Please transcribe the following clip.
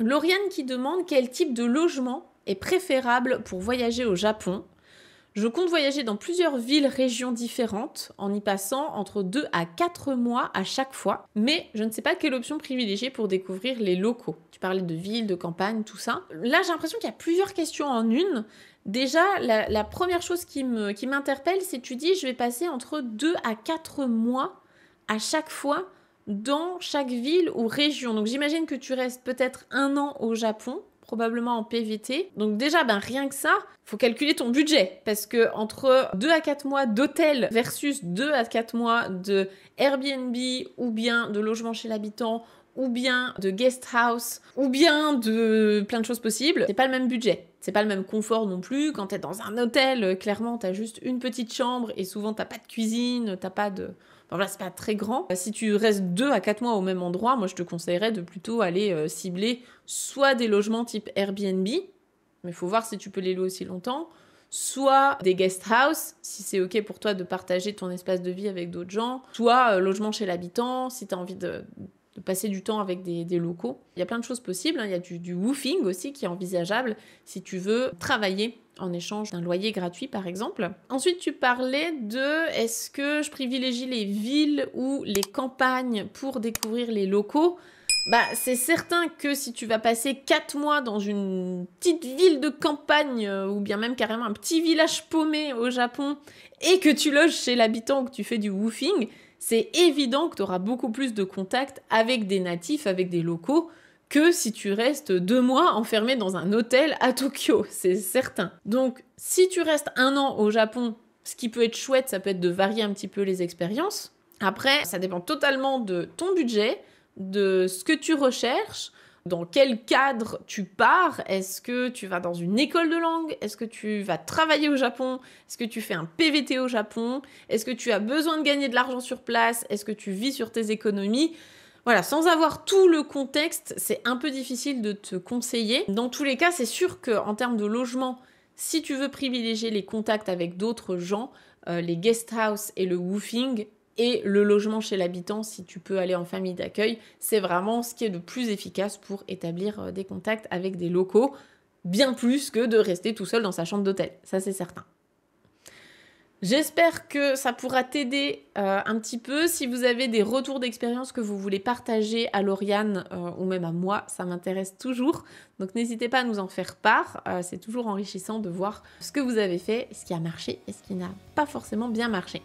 Lauriane qui demande quel type de logement est préférable pour voyager au Japon. Je compte voyager dans plusieurs villes, régions différentes, en y passant entre 2 à 4 mois à chaque fois, mais je ne sais pas quelle option privilégier pour découvrir les locaux. Tu parlais de villes, de campagne, tout ça. Là, j'ai l'impression qu'il y a plusieurs questions en une. Déjà, la première chose qui m'interpelle, c'est que tu dis je vais passer entre 2 à 4 mois à chaque fois dans chaque ville ou région. Donc j'imagine que tu restes peut-être 1 an au Japon, probablement en PVT. Donc déjà, rien que ça, faut calculer ton budget. Parce que entre 2 à 4 mois d'hôtel versus 2 à 4 mois de Airbnb ou bien de logement chez l'habitant ou bien de guest house ou bien de plein de choses possibles, c'est pas le même budget. C'est pas le même confort non plus. Quand t'es dans un hôtel, clairement, t'as juste une petite chambre et souvent t'as pas de cuisine, t'as pas de... Enfin voilà, c'est pas très grand. Si tu restes 2 à 4 mois au même endroit, moi je te conseillerais de plutôt aller cibler soit des logements type Airbnb, mais il faut voir si tu peux les louer aussi longtemps, soit des guest house, si c'est ok pour toi de partager ton espace de vie avec d'autres gens, soit logement chez l'habitant, si tu as envie de passer du temps avec des locaux. Il y a plein de choses possibles, hein. Il y a du woofing aussi qui est envisageable si tu veux travailler en échange d'un loyer gratuit par exemple. Ensuite tu parlais de est-ce que je privilégie les villes ou les campagnes pour découvrir les locaux. C'est certain que si tu vas passer 4 mois dans une petite ville de campagne ou bien même carrément un petit village paumé au Japon et que tu loges chez l'habitant ou que tu fais du woofing, c'est évident que tu auras beaucoup plus de contact avec des natifs, avec des locaux, que si tu restes 2 mois enfermé dans un hôtel à Tokyo, c'est certain. Donc, si tu restes 1 an au Japon, ce qui peut être chouette, ça peut être de varier un petit peu les expériences. Après, ça dépend totalement de ton budget, de ce que tu recherches, dans quel cadre tu pars. Est-ce que tu vas dans une école de langue? Est-ce que tu vas travailler au Japon? Est-ce que tu fais un PVT au Japon? Est-ce que tu as besoin de gagner de l'argent sur place? Est-ce que tu vis sur tes économies? Voilà, sans avoir tout le contexte, c'est un peu difficile de te conseiller. Dans tous les cas, c'est sûr qu'en termes de logement, si tu veux privilégier les contacts avec d'autres gens, les guest house et le woofing, et le logement chez l'habitant, si tu peux aller en famille d'accueil, c'est vraiment ce qui est le plus efficace pour établir des contacts avec des locaux, bien plus que de rester tout seul dans sa chambre d'hôtel, ça c'est certain. J'espère que ça pourra t'aider un petit peu. Si vous avez des retours d'expérience que vous voulez partager à Lauriane ou même à moi, ça m'intéresse toujours. Donc n'hésitez pas à nous en faire part. C'est toujours enrichissant de voir ce que vous avez fait, ce qui a marché et ce qui n'a pas forcément bien marché.